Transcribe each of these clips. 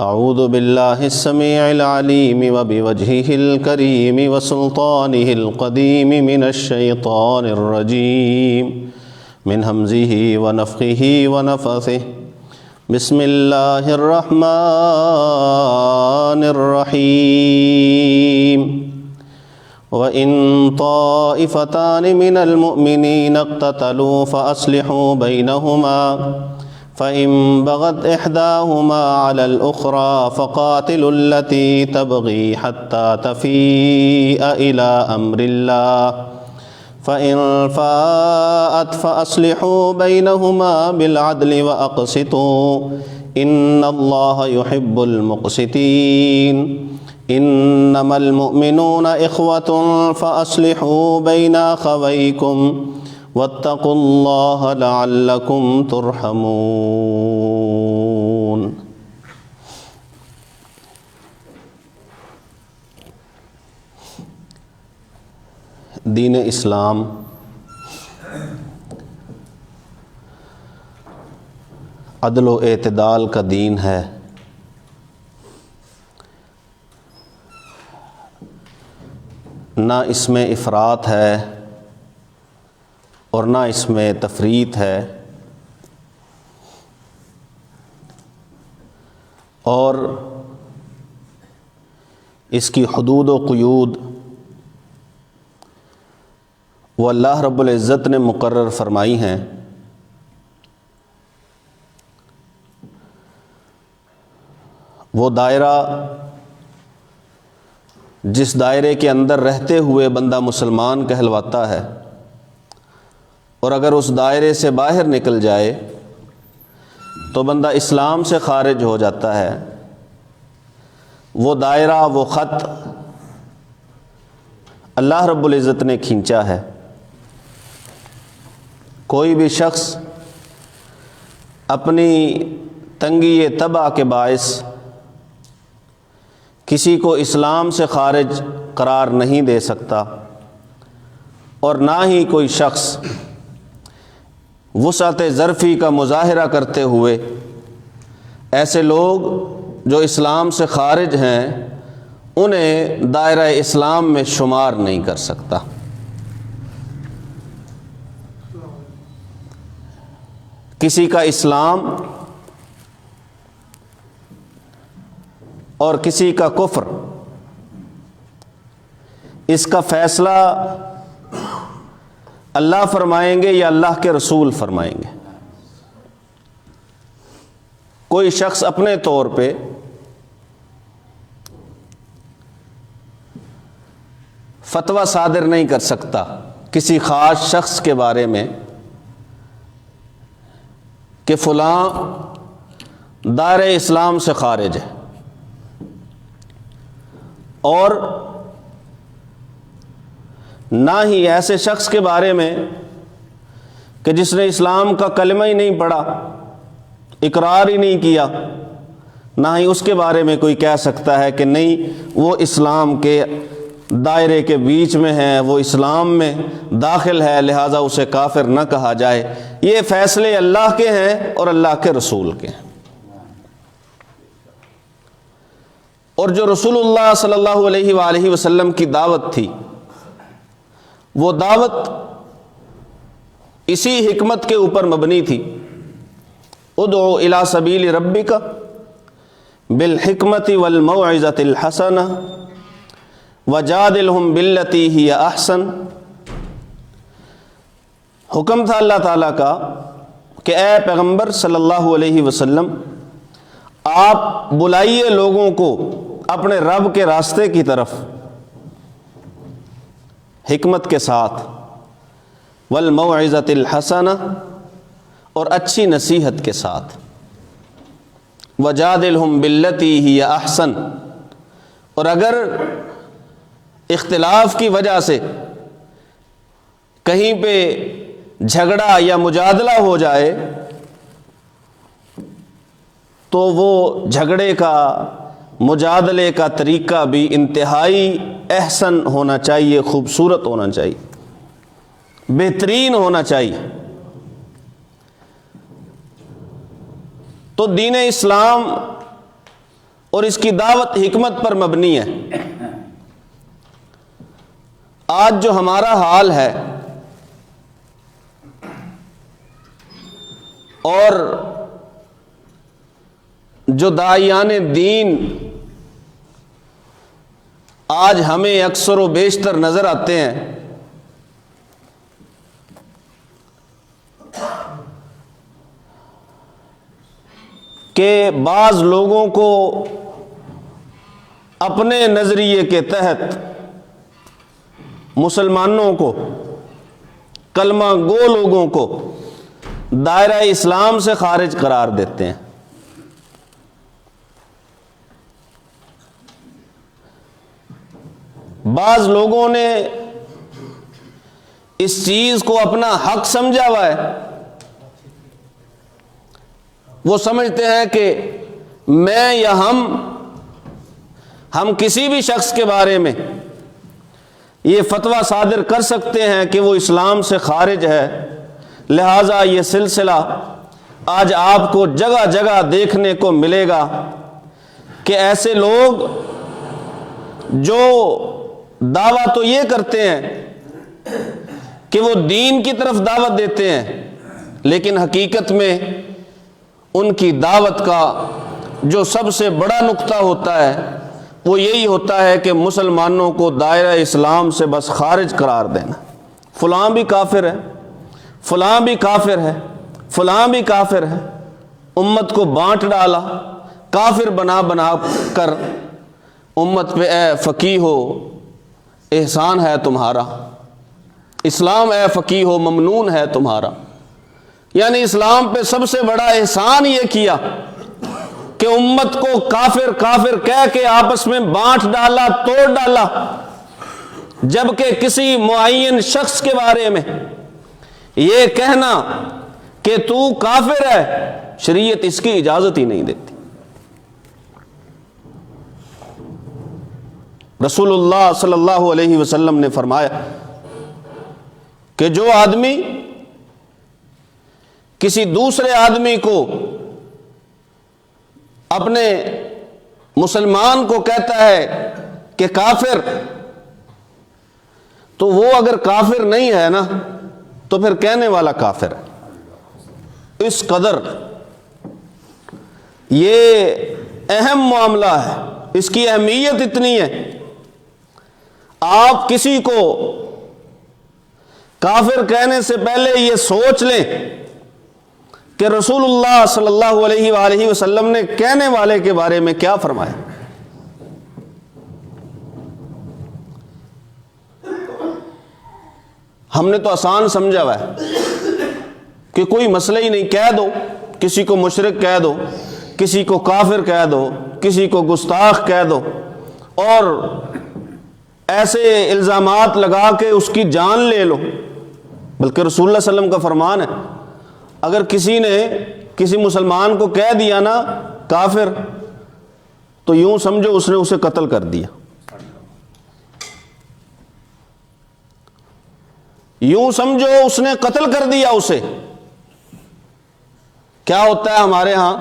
اعوذ باللہ السمیع العلیم وبوجہہ الکریم وسلطانہ القدیم من الشیطان الرجیم من ہمزہ ونفخہ ونفثہ بسم اللہ الرحمن الرحیم وَإِن طَائِفَتَانِ مِنَ الْمُؤْمِنِينَ اقْتَتَلُوا فَأَصْلِحُوا بَيْنَهُمَا فَإِن بَغَتْ إِحْدَاهُمَا عَلَى الْأُخْرَى فَقَاتِلُوا الَّتِي تَبْغِي حَتَّى تَفِيءَ إِلَى أَمْرِ اللَّهِ فَإِن فَاءَتْ فَأَصْلِحُوا بَيْنَهُمَا بِالْعَدْلِ وَأَقْسِطُوا إِنَّ اللَّهَ يُحِبُّ الْمُقْسِطِينَ انما المؤمنون اخوة فاصلحوا بين اخويكم واتقوا الله لعلكم ترحمون۔ دین اسلام عدل و اعتدال کا دین ہے۔ نہ اس میں افراط ہے اور نہ اس میں تفریط ہے، اور اس کی حدود و قیود وہ اللہ رب العزت نے مقرر فرمائی ہیں۔ وہ دائرہ جس دائرے کے اندر رہتے ہوئے بندہ مسلمان کہلواتا ہے، اور اگر اس دائرے سے باہر نکل جائے تو بندہ اسلام سے خارج ہو جاتا ہے۔ وہ دائرہ، وہ خط اللہ رب العزت نے کھینچا ہے۔ کوئی بھی شخص اپنی تنگی طبع کے باعث کسی کو اسلام سے خارج قرار نہیں دے سکتا، اور نہ ہی کوئی شخص وسعت ظرفی کا مظاہرہ کرتے ہوئے ایسے لوگ جو اسلام سے خارج ہیں انہیں دائرہ اسلام میں شمار نہیں کر سکتا۔ کسی کا اسلام اور کسی کا کفر، اس کا فیصلہ اللہ فرمائیں گے یا اللہ کے رسول فرمائیں گے؟ کوئی شخص اپنے طور پہ فتویٰ صادر نہیں کر سکتا کسی خاص شخص کے بارے میں کہ فلاں دائرہ اسلام سے خارج ہے، اور نہ ہی ایسے شخص کے بارے میں کہ جس نے اسلام کا کلمہ ہی نہیں پڑھا، اقرار ہی نہیں کیا، نہ ہی اس کے بارے میں کوئی کہہ سکتا ہے کہ نہیں وہ اسلام کے دائرے کے بیچ میں ہے، وہ اسلام میں داخل ہے، لہٰذا اسے کافر نہ کہا جائے۔ یہ فیصلے اللہ کے ہیں اور اللہ کے رسول کے ہیں۔ اور جو رسول اللہ صلی اللہ علیہ وآلہ وسلم کی دعوت تھی، وہ دعوت اسی حکمت کے اوپر مبنی تھی۔ ادعو الی سبیل ربک بالحکمت والموعظۃ الحسنہ وجادلہم باللتی ہی احسن۔ حکم تھا اللہ تعالیٰ کا کہ اے پیغمبر صلی اللہ علیہ وسلم، آپ بلائیے لوگوں کو اپنے رب کے راستے کی طرف حکمت کے ساتھ، والموعظۃ الحسنہ، اور اچھی نصیحت کے ساتھ، وجادلہم باللتی ہی احسن، اور اگر اختلاف کی وجہ سے کہیں پہ جھگڑا یا مجادلہ ہو جائے تو وہ جھگڑے کا، مجادلے کا طریقہ بھی انتہائی احسن ہونا چاہیے، خوبصورت ہونا چاہیے، بہترین ہونا چاہیے۔ تو دین اسلام اور اس کی دعوت حکمت پر مبنی ہے۔ آج جو ہمارا حال ہے اور جو داعیان دین آج ہمیں اکثر و بیشتر نظر آتے ہیں، کہ بعض لوگوں کو اپنے نظریے کے تحت مسلمانوں کو، کلمہ گو لوگوں کو دائرہ اسلام سے خارج قرار دیتے ہیں۔ بعض لوگوں نے اس چیز کو اپنا حق سمجھا ہوا ہے، وہ سمجھتے ہیں کہ میں یا ہم کسی بھی شخص کے بارے میں یہ فتویٰ صادر کر سکتے ہیں کہ وہ اسلام سے خارج ہے، لہٰذا یہ سلسلہ آج آپ کو جگہ جگہ دیکھنے کو ملے گا کہ ایسے لوگ جو دعویٰ تو یہ کرتے ہیں کہ وہ دین کی طرف دعوت دیتے ہیں، لیکن حقیقت میں ان کی دعوت کا جو سب سے بڑا نقطہ ہوتا ہے وہ یہی ہوتا ہے کہ مسلمانوں کو دائرہ اسلام سے بس خارج قرار دینا۔ فلاں بھی کافر ہے، فلاں بھی کافر ہے، فلاں بھی کافر ہے، امت کو بانٹ ڈالا، کافر بنا کر امت پہ اے فقیہ ہو احسان ہے تمہارا، اسلام اے فقیہ ہو ممنون ہے تمہارا۔ یعنی اسلام پہ سب سے بڑا احسان یہ کیا کہ امت کو کافر کافر کہہ کے آپس میں بانٹ ڈالا، توڑ ڈالا، جبکہ کسی معین شخص کے بارے میں یہ کہنا کہ تو کافر ہے شریعت اس کی اجازت ہی نہیں دیتی۔ رسول اللہ صلی اللہ علیہ وسلم نے فرمایا کہ جو آدمی کسی دوسرے آدمی کو اپنے مسلمان کو کہتا ہے کہ کافر، تو وہ اگر کافر نہیں ہے نا تو پھر کہنے والا کافر ہے۔ اس قدر یہ اہم معاملہ ہے، اس کی اہمیت اتنی ہے۔ آپ کسی کو کافر کہنے سے پہلے یہ سوچ لیں کہ رسول اللہ صلی اللہ علیہ وآلہ وسلم نے کہنے والے کے بارے میں کیا فرمایا۔ ہم نے تو آسان سمجھا ہوا ہے کہ کوئی مسئلہ ہی نہیں، کہہ دو، کسی کو مشرک کہہ دو، کسی کو کافر کہہ دو، کسی کو گستاخ کہہ دو، اور ایسے الزامات لگا کے اس کی جان لے لو۔ بلکہ رسول اللہ صلی اللہ علیہ وسلم کا فرمان ہے، اگر کسی نے کسی مسلمان کو کہہ دیا نا کافر، تو یوں سمجھو اس نے اسے قتل کر دیا، یوں سمجھو اس نے قتل کر دیا اسے۔ کیا ہوتا ہے ہمارے ہاں؟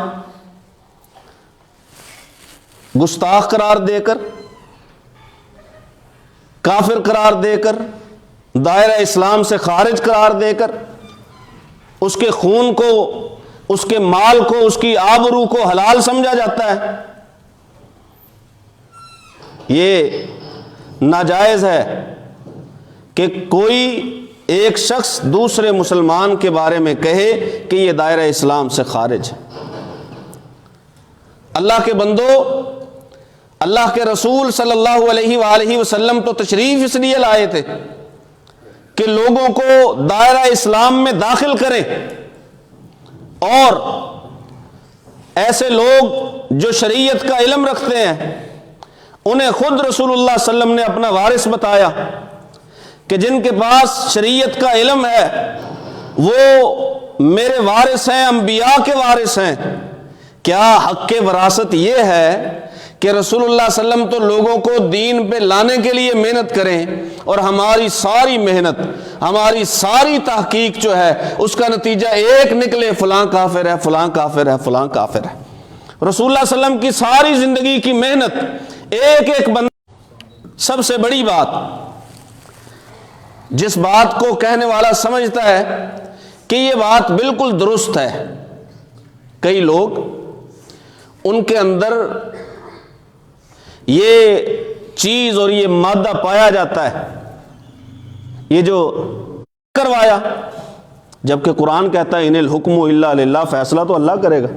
گستاخ قرار دے کر، کافر قرار دے کر، دائرہ اسلام سے خارج قرار دے کر، اس کے خون کو، اس کے مال کو، اس کی آبرو کو حلال سمجھا جاتا ہے۔ یہ ناجائز ہے کہ کوئی ایک شخص دوسرے مسلمان کے بارے میں کہے کہ یہ دائرہ اسلام سے خارج ہے۔ اللہ کے بندو، اللہ کے رسول صلی اللہ علیہ وآلہ وسلم تو تشریف اس لیے لائے تھے کہ لوگوں کو دائرہ اسلام میں داخل کریں، اور ایسے لوگ جو شریعت کا علم رکھتے ہیں انہیں خود رسول اللہ صلی اللہ علیہ وسلم نے اپنا وارث بتایا کہ جن کے پاس شریعت کا علم ہے وہ میرے وارث ہیں، انبیاء کے وارث ہیں۔ کیا حق وراثت یہ ہے کہ رسول اللہ صلی اللہ علیہ وسلم تو لوگوں کو دین پہ لانے کے لیے محنت کریں، اور ہماری ساری محنت، ہماری ساری تحقیق جو ہے اس کا نتیجہ ایک نکلے، فلاں کافر ہے، فلاں کافر ہے، فلاں کافر ہے۔ رسول اللہ صلی اللہ علیہ وسلم کی ساری زندگی کی محنت، ایک ایک بندہ، سب سے بڑی بات جس بات کو کہنے والا سمجھتا ہے کہ یہ بات بالکل درست ہے، کئی لوگ ان کے اندر یہ چیز اور یہ مادہ پایا جاتا ہے، یہ جو کروایا، جبکہ قرآن کہتا ہے ان الحکم الا للہ، فیصلہ تو اللہ کرے گا۔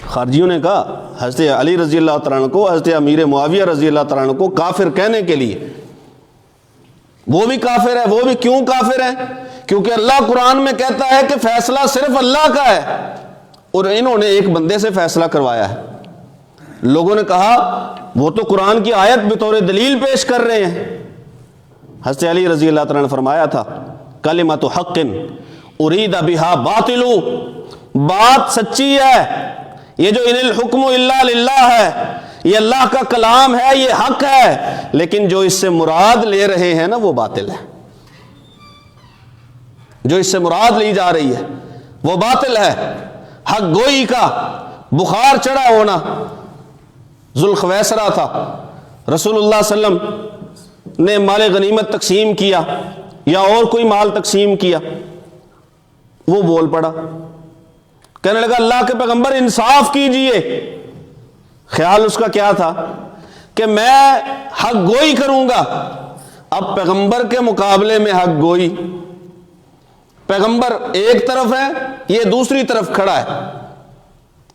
خارجیوں نے کہا حضرت علی رضی اللہ تعالیٰ عنہ کو، حضرت امیر معاویہ رضی اللہ تعالیٰ عنہ کو کافر کہنے کے لیے، وہ بھی کافر ہے۔ وہ بھی کیوں کافر ہے؟ کیونکہ اللہ قرآن میں کہتا ہے کہ فیصلہ صرف اللہ کا ہے، اور انہوں نے ایک بندے سے فیصلہ کروایا ہے۔ لوگوں نے کہا وہ تو قرآن کی آیت بطور دلیل پیش کر رہے ہیں۔ حضرت علی رضی اللہ تعالیٰ نے فرمایا تھا کلمۃ حق ارید بہا باطل، بات سچی ہے، یہ جو ان الحکم الا للہ ہے، یہ اللہ کا کلام ہے، یہ حق ہے، لیکن جو اس سے مراد لے رہے ہیں نا وہ باطل ہے، جو اس سے مراد لی جا رہی ہے وہ باطل ہے۔ حق گوئی کا بخار چڑھا ہونا ذوالخویسرہ تھا، رسول اللہ صلی اللہ علیہ وسلم نے مال غنیمت تقسیم کیا یا اور کوئی مال تقسیم کیا، وہ بول پڑا، کہنے لگا اللہ کے پیغمبر انصاف کیجئے۔ خیال اس کا کیا تھا کہ میں حق گوئی کروں گا۔ اب پیغمبر کے مقابلے میں حق گوئی، پیغمبر ایک طرف ہے، یہ دوسری طرف کھڑا ہے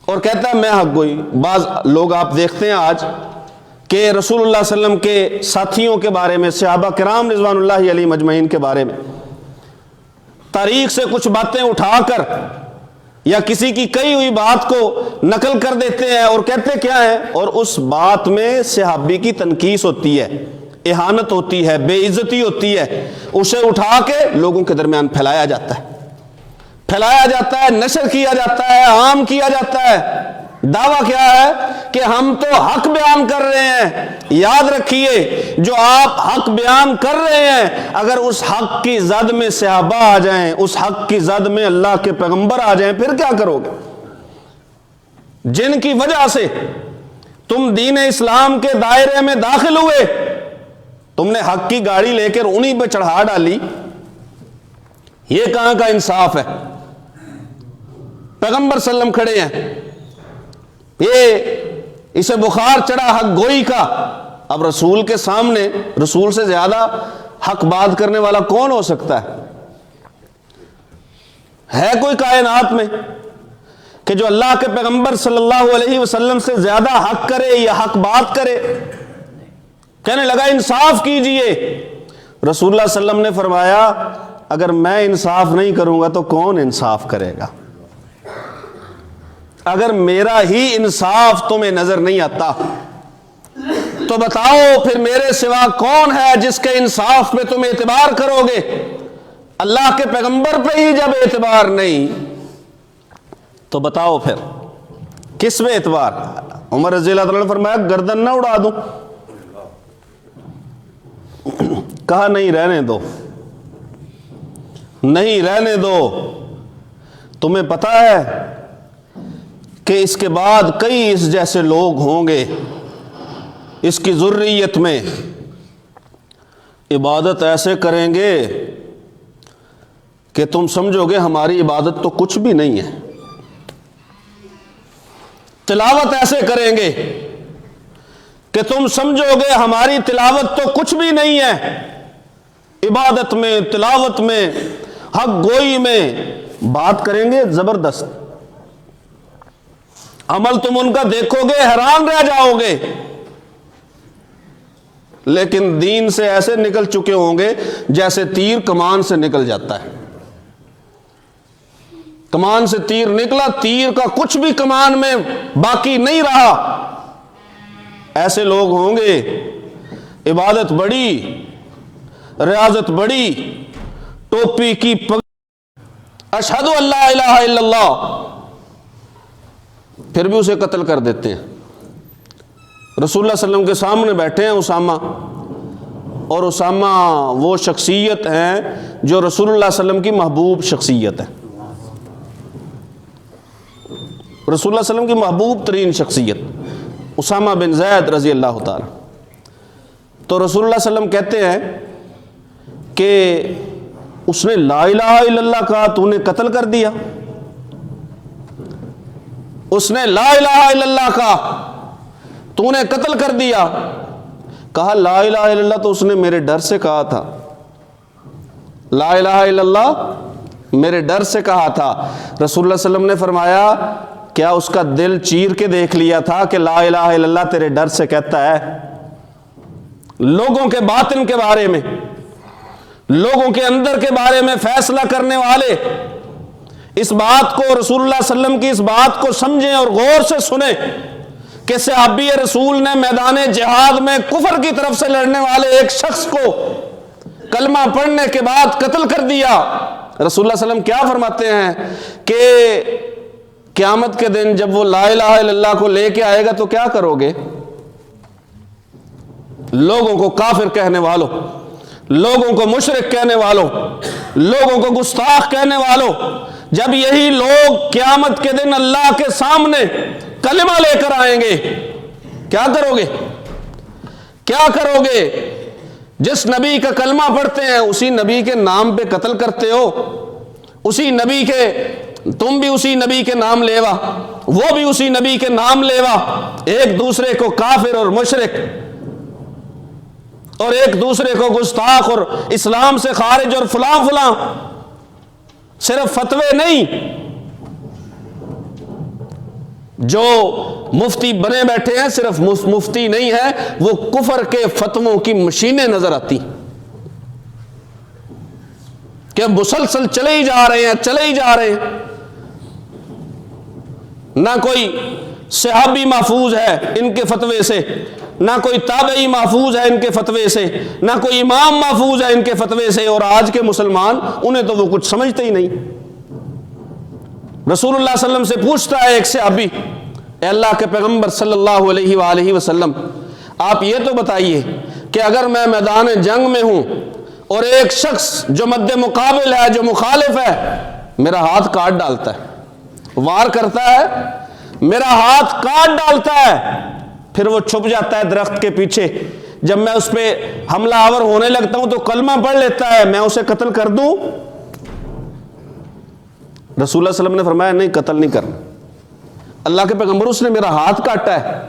اور کہتا ہے میں حق گوئی۔ بعض لوگ آپ دیکھتے ہیں آج کہ رسول اللہ صلی اللہ علیہ وسلم کے ساتھیوں کے بارے میں، صحابہ کرام رضوان اللہ علیہم اجمعین کے بارے میں تاریخ سے کچھ باتیں اٹھا کر یا کسی کی کہی ہوئی بات کو نقل کر دیتے ہیں اور کہتے کیا ہیں، اور اس بات میں صحابی کی تنقیص ہوتی ہے، اہانت ہوتی ہے، بے عزتی ہوتی ہے، اسے اٹھا کے لوگوں کے درمیان پھیلایا جاتا ہے، نشر کیا جاتا ہے، عام کیا جاتا ہے۔ دعویٰ کیا ہے کہ ہم تو حق بیان کر رہے ہیں۔ یاد رکھیے جو آپ حق بیان کر رہے ہیں، اگر اس حق کی زد میں صحابہ آ جائیں، اس حق کی زد میں اللہ کے پیغمبر آ جائیں، پھر کیا کرو گے؟ جن کی وجہ سے تم دین اسلام کے دائرے میں داخل ہوئے، تم نے حق کی گاڑی لے کر انہی پہ چڑھا ڈالی، یہ کہاں کا انصاف ہے؟ پیغمبر صلی اللہ علیہ وسلم کھڑے ہیں، یہ اسے بخار چڑھا حق گوئی کا۔ اب رسول کے سامنے رسول سے زیادہ حق بات کرنے والا کون ہو سکتا ہے کوئی کائنات میں کہ جو اللہ کے پیغمبر صلی اللہ علیہ وسلم سے زیادہ حق کرے یا حق بات کرے؟ کہنے لگا انصاف کیجئے۔ رسول اللہ صلی اللہ علیہ وسلم نے فرمایا اگر میں انصاف نہیں کروں گا تو کون انصاف کرے گا؟ اگر میرا ہی انصاف تمہیں نظر نہیں آتا تو بتاؤ پھر میرے سوا کون ہے جس کے انصاف پہ تم اعتبار کرو گے؟ اللہ کے پیغمبر پہ ہی جب اعتبار نہیں تو بتاؤ پھر کس پہ اعتبار؟ عمر رضی اللہ عنہ نے فرمایا گردن نہ اڑا دوں، کہا نہیں رہنے دو، تمہیں پتا ہے کہ اس کے بعد کئی اس جیسے لوگ ہوں گے، اس کی ذریت میں عبادت ایسے کریں گے کہ تم سمجھو گے ہماری عبادت تو کچھ بھی نہیں ہے، تلاوت ایسے کریں گے کہ تم سمجھو گے ہماری تلاوت تو کچھ بھی نہیں ہے، عبادت میں، تلاوت میں، حق گوئی میں بات کریں گے زبردست، عمل تم ان کا دیکھو گے حیران رہ جاؤ گے، لیکن دین سے ایسے نکل چکے ہوں گے جیسے تیر کمان سے نکل جاتا ہے۔ کمان سے تیر نکلا، تیر کا کچھ بھی کمان میں باقی نہیں رہا، ایسے لوگ ہوں گے۔ عبادت بڑی، ریاضت بڑی، ٹوپی کی اشہد ان لا الہ الا اللہ، پھر بھی اسے قتل کر دیتے ہیں۔ رسول اللہ صلی اللہ علیہ وسلم کے سامنے بیٹھے ہیں اسامہ، اور اسامہ وہ شخصیت ہیں جو رسول اللہ صلی اللہ علیہ وسلم کی محبوب شخصیت ہے۔ رسول اللہ صلی اللہ علیہ وسلم کی محبوب ترین شخصیت اسامہ بن زید رضی اللہ تعالی. تو رسول اللہ صلی اللہ علیہ وسلم کہتے ہیں کہ اس نے لا الہ الا اللہ کہا تو نے قتل کر دیا. اس نے لا الہ الا اللہ کہا تو نے قتل کر دیا. کہا لا الہ الا اللہ تو اس نے میرے ڈر سے کہا تھا. لا الہ الا اللہ میرے ڈر سے کہا تھا. رسول اللہ صلی اللہ علیہ وسلم نے فرمایا کیا اس کا دل چیر کے دیکھ لیا تھا کہ لا الہ الا اللہ تیرے ڈر سے کہتا ہے؟ لوگوں کے باطن کے بارے میں، لوگوں کے اندر کے بارے میں فیصلہ کرنے والے اس بات کو، رسول اللہ صلی اللہ علیہ وسلم کی اس بات کو سمجھیں اور غور سے سنیں کہ صحابی رسول نے میدان جہاد میں کفر کی طرف سے لڑنے والے ایک شخص کو کلمہ پڑھنے کے بعد قتل کر دیا. رسول اللہ صلی اللہ علیہ وسلم کیا فرماتے ہیں کہ قیامت کے دن جب وہ لا الہ الا اللہ کو لے کے آئے گا تو کیا کرو گے؟ لوگوں کو کافر کہنے والوں، لوگوں کو مشرک کہنے والوں، لوگوں کو گستاخ کہنے والوں، جب یہی لوگ قیامت کے دن اللہ کے سامنے کلمہ لے کر آئیں گے کیا کرو گے؟ کیا کرو گے؟ جس نبی کا کلمہ پڑھتے ہیں اسی نبی کے نام پہ قتل کرتے ہو. اسی نبی کے، تم بھی اسی نبی کے نام لیوا، وہ بھی اسی نبی کے نام لیوا، ایک دوسرے کو کافر اور مشرک اور ایک دوسرے کو گستاخ اور اسلام سے خارج اور فلاں فلاں. صرف فتوے نہیں، جو مفتی بنے بیٹھے ہیں صرف مفتی نہیں ہے، وہ کفر کے فتووں کی مشینیں نظر آتی کہ مسلسل چلے ہی جا رہے ہیں، چلے ہی جا رہے ہیں. نہ کوئی صحابی محفوظ ہے ان کے فتوے سے، نہ کوئی تابعی محفوظ ہے ان کے فتوے سے، نہ کوئی امام محفوظ ہے ان کے فتوے سے. اور آج کے مسلمان انہیں تو وہ کچھ سمجھتے ہی نہیں. رسول اللہ صلی اللہ علیہ وسلم سے پوچھتا ہے ایک صحابی، اے اللہ کے پیغمبر صلی اللہ علیہ وآلہ وسلم، آپ یہ تو بتائیے کہ اگر میں میدان جنگ میں ہوں اور ایک شخص جو مد مقابل ہے، جو مخالف ہے، میرا ہاتھ کاٹ ڈالتا ہے، وار کرتا ہے، میرا ہاتھ کاٹ ڈالتا ہے، پھر وہ چھپ جاتا ہے درخت کے پیچھے، جب میں اس پہ حملہ آور ہونے لگتا ہوں تو کلمہ پڑھ لیتا ہے، میں اسے قتل کر دوں؟ رسول اللہ صلی اللہ علیہ وسلم نے فرمایا نہیں، قتل نہیں کرنا. اللہ کے پیغمبر اس نے میرا ہاتھ کاٹا ہے،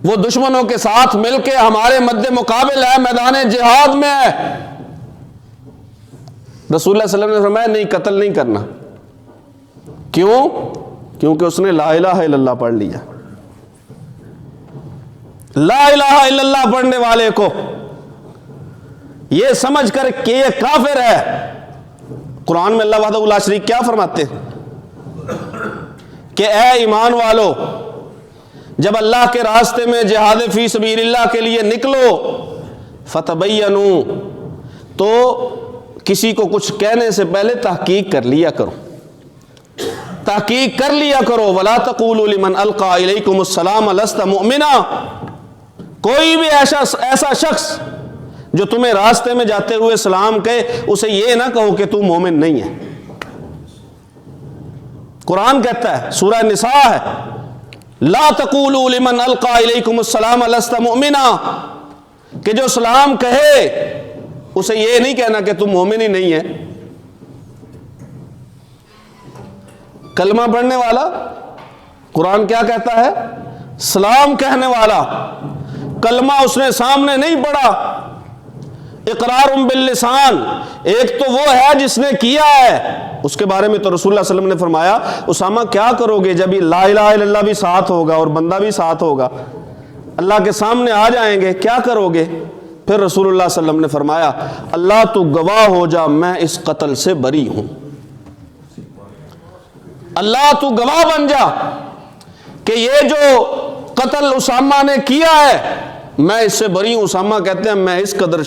وہ دشمنوں کے ساتھ مل کے ہمارے مد مقابل ہے، میدان جہاد میں ہے. رسول اللہ صلی اللہ علیہ وسلم نے فرمایا نہیں، قتل نہیں کرنا. کیوں؟ کیونکہ اس نے لا الہ الا اللہ پڑھ لیا. لا الہ الا اللہ پڑھنے والے کو یہ سمجھ کر کہ یہ کافر ہے، قرآن میں اللہ وحدہ لا شریک کیا فرماتے ہیں کہ اے ایمان والو، جب اللہ کے راستے میں جہاد فی سبیل اللہ کے لیے نکلو، فتبینوا، تو کسی کو کچھ کہنے سے پہلے تحقیق کر لیا کرو، تحقیق کر لیا کرو. ولا تقولوا لمن القى الیکم السلام لست مؤمنا. کوئی بھی ایسا شخص جو تمہیں راستے میں جاتے ہوئے سلام کہے، اسے یہ نہ کہو کہ تو مومن نہیں ہے. قرآن کہتا ہے، سورہ نساء ہے، لا تقولوا لمن القى الیکم السلام لست مؤمنا، کہ جو سلام کہے اسے یہ نہیں کہنا کہ تم مومن ہی نہیں ہے. کلمہ پڑھنے والا، قرآن کیا کہتا ہے؟ سلام کہنے والا، کلمہ اس نے سامنے نہیں پڑھا، اقرار باللسان، ایک تو وہ ہے جس نے کیا ہے، اس کے بارے میں تو رسول اللہ صلی اللہ علیہ وسلم نے فرمایا اسامہ کیا کرو گے جب یہ لا الہ الا اللہ بھی ساتھ ہوگا اور بندہ بھی ساتھ ہوگا، اللہ کے سامنے آ جائیں گے، کیا کرو گے؟ پھر رسول اللہ صلی اللہ علیہ وسلم نے فرمایا اللہ تو گواہ ہو جا میں اس قتل سے بری ہوں. اللہ تو گواہ بن جا کہ یہ جو قتل اسامہ نے کیا ہے میں اس سے بری ہوں. اسامہ کہتے ہیں میں اس قدر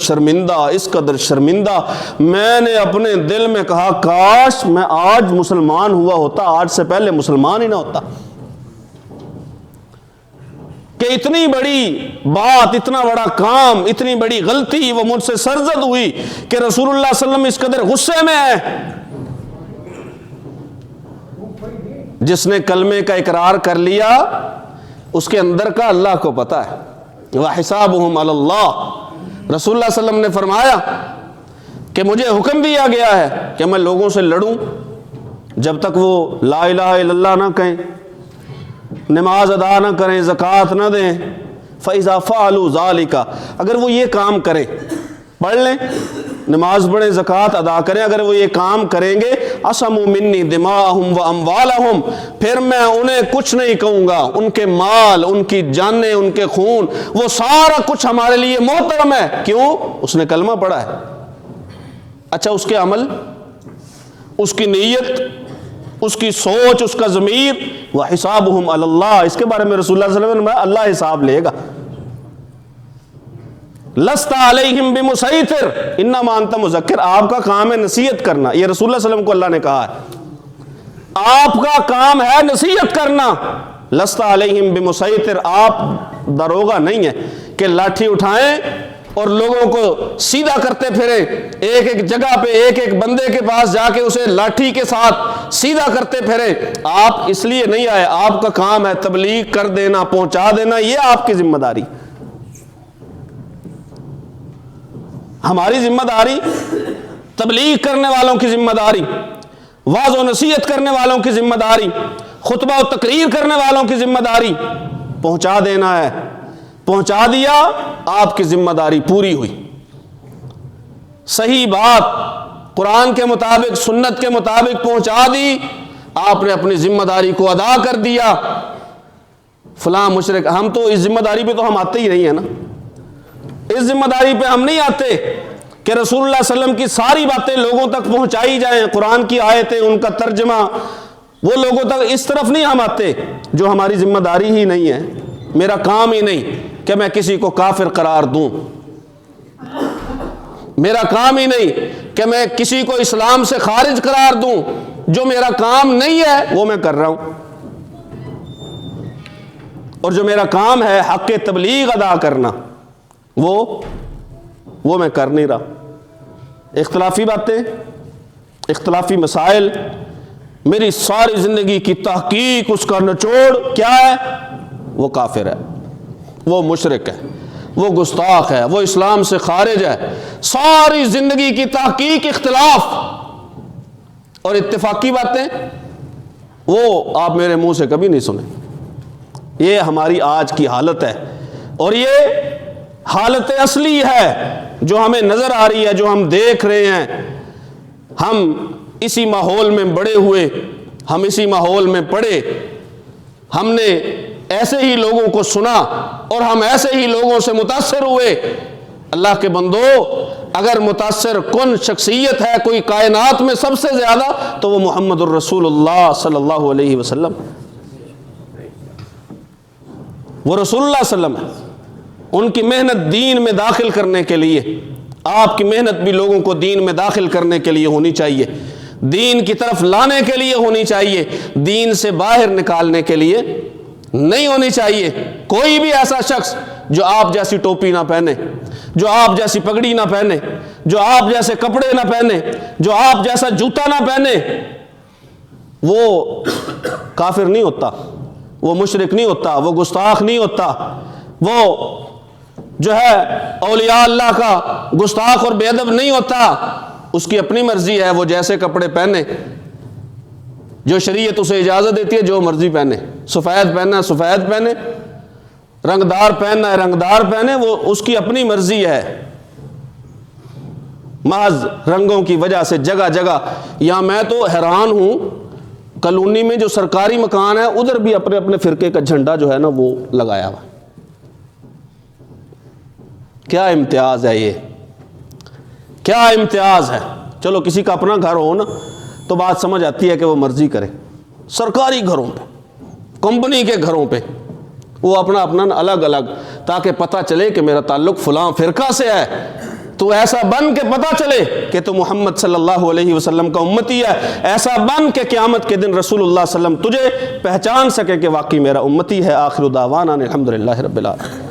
شرمندہ میں نے اپنے دل میں کہا کاش میں آج مسلمان ہوا ہوتا، آج سے پہلے مسلمان ہی نہ ہوتا. کہ اتنی بڑی بات، اتنا بڑا کام، اتنی بڑی غلطی وہ مجھ سے سرزد ہوئی کہ رسول اللہ صلی اللہ علیہ وسلم اس قدر غصے میں ہے. جس نے کلمے کا اقرار کر لیا اس کے اندر کا اللہ کو پتہ ہے. وَحِسَابُهُمْ عَلَى اللَّهِ. رسول اللہ صلی اللہ علیہ وسلم نے فرمایا کہ مجھے حکم دیا گیا ہے کہ میں لوگوں سے لڑوں جب تک وہ لا الہ الا اللہ نہ کہیں, نماز ادا نہ کریں, زکوٰۃ نہ دیں. فَإِذَا فَعَلُوا ذَلِكَ, اگر وہ یہ کام کریں, پڑھ لیں, نماز پڑھیں, زکوٰۃ ادا کریں, اگر وہ یہ کام کریں گے عَصَمُوا مِنِّي دِمَاءَهُمْ وَأَمْوَالَهُمْ, پھر میں انہیں کچھ نہیں کہوں گا, ان کے مال, ان کی جانیں, ان کے خون, وہ سارا کچھ ہمارے لیے محترم ہے. کیوں؟ اس نے کلمہ پڑھا ہے. اچھا اس کے عمل, اس کی نیت, اس کی سوچ, اس کا ضمیر, وَحِسَابُهُمْ عَلَى اللَّهِ, اس کے بارے میں رسول اللہ صلی اللہ علیہ وسلم نے اللہ حساب لے گا. لَسْتَ عَلَيْهِمْ بِمُسَيْطِرٍ إِنَّمَا أَنْتَ مُذَكِّرٌ, آپ کا کام ہے نصیحت کرنا. یہ رسول اللہ صلی اللہ علیہ وسلم کو اللہ نے کہا ہے, آپ کا کام ہے نصیحت کرنا. لَسْتَ عَلَيْهِمْ بِمُسَيْطِرٍ, آپ داروغہ نہیں ہے کہ لاٹھی اٹھائیں اور لوگوں کو سیدھا کرتے پھریں, ایک ایک جگہ پہ ایک ایک بندے کے پاس جا کے اسے لاٹھی کے ساتھ سیدھا کرتے پھریں. آپ اس لیے نہیں آئے, آپ کا کام ہے تبلیغ کر دینا, پہنچا دینا, یہ آپ کی ذمہ داری. ہماری ذمہ داری تبلیغ کرنے والوں کی ذمہ داری, واعظ و نصیحت کرنے والوں کی ذمہ داری, خطبہ و تقریر کرنے والوں کی ذمہ داری پہنچا دینا ہے. پہنچا دیا, آپ کی ذمہ داری پوری ہوئی. صحیح بات قرآن کے مطابق, سنت کے مطابق پہنچا دی, آپ نے اپنی ذمہ داری کو ادا کر دیا. فلاں مشرک, ہم تو اس ذمہ داری پہ تو ہم آتے ہی نہیں ہیں نا. اس ذمہ داری پہ ہم نہیں آتے کہ رسول اللہ صلی اللہ علیہ وسلم کی ساری باتیں لوگوں تک پہنچائی جائیں, قرآن کی آیتیں, ان کا ترجمہ, وہ لوگوں تک اس طرف نہیں ہم آتے جو ہماری ذمہ داری ہی نہیں ہے. میرا کام ہی نہیں کہ میں کسی کو کافر قرار دوں, میرا کام ہی نہیں کہ میں کسی کو اسلام سے خارج قرار دوں. جو میرا کام نہیں ہے وہ میں کر رہا ہوں, اور جو میرا کام ہے حق تبلیغ ادا کرنا وہ میں کر نہیں رہا. اختلافی باتیں, اختلافی مسائل, میری ساری زندگی کی تحقیق, اس کا نچوڑ کیا ہے؟ وہ کافر ہے, وہ مشرک ہے, وہ گستاخ ہے, وہ اسلام سے خارج ہے. ساری زندگی کی تحقیق اختلاف, اور اتفاقی باتیں وہ آپ میرے منہ سے کبھی نہیں سنیں. یہ ہماری آج کی حالت ہے, اور یہ حالت اصلی ہے جو ہمیں نظر آ رہی ہے, جو ہم دیکھ رہے ہیں. ہم اسی ماحول میں بڑے ہوئے, ہم اسی ماحول میں پڑھے, ہم نے ایسے ہی لوگوں کو سنا اور ہم ایسے ہی لوگوں سے متاثر ہوئے. اللہ کے بندو, اگر متاثر کن شخصیت ہے کوئی کائنات میں سب سے زیادہ تو وہ محمد الرسول اللہ صلی اللہ علیہ وسلم, وہ رسول اللہ صلی اللہ علیہ وسلم ہے. ان کی محنت دین میں داخل کرنے کے لیے, آپ کی محنت بھی لوگوں کو دین میں داخل کرنے کے لیے ہونی چاہیے, دین کی طرف لانے کے لیے ہونی چاہیے, دین سے باہر نکالنے کے لیے نہیں ہونی چاہیے. کوئی بھی ایسا شخص جو آپ جیسی ٹوپی نہ پہنے, جو آپ جیسی پگڑی نہ پہنے, جو آپ جیسے کپڑے نہ پہنے, جو آپ جیسا جوتا نہ پہنے, وہ کافر نہیں ہوتا, وہ مشرک نہیں ہوتا, وہ گستاخ نہیں ہوتا, وہ جو ہے اولیاء اللہ کا گستاخ اور بے ادب نہیں ہوتا. اس کی اپنی مرضی ہے, وہ جیسے کپڑے پہنے, جو شریعت اسے اجازت دیتی ہے جو مرضی پہنے. سفید پہننا ہے سفید پہنے, رنگدار پہننا ہے رنگدار پہنے, وہ اس کی اپنی مرضی ہے. محض رنگوں کی وجہ سے جگہ جگہ, یہاں میں تو حیران ہوں, کالونی میں جو سرکاری مکان ہے ادھر بھی اپنے اپنے فرقے کا جھنڈا جو ہے نا وہ لگایا ہوا. کیا امتیاز ہے یہ, کیا امتیاز ہے. چلو کسی کا اپنا گھر ہو نا تو بات سمجھ آتی ہے کہ وہ مرضی کرے. سرکاری گھروں پہ, کمپنی کے گھروں پہ وہ اپنا اپنا الگ الگ, تاکہ پتہ چلے کہ میرا تعلق فلاں فرقہ سے ہے, تو ایسا بن کے پتہ چلے کہ تو محمد صلی اللہ علیہ وسلم کا امتی ہے. ایسا بن کے قیامت کے دن رسول اللہ صلی اللہ علیہ وسلم تجھے پہچان سکے کہ واقعی میرا امتی ہے. آخر دعوانا الحمدللہ رب العالمین.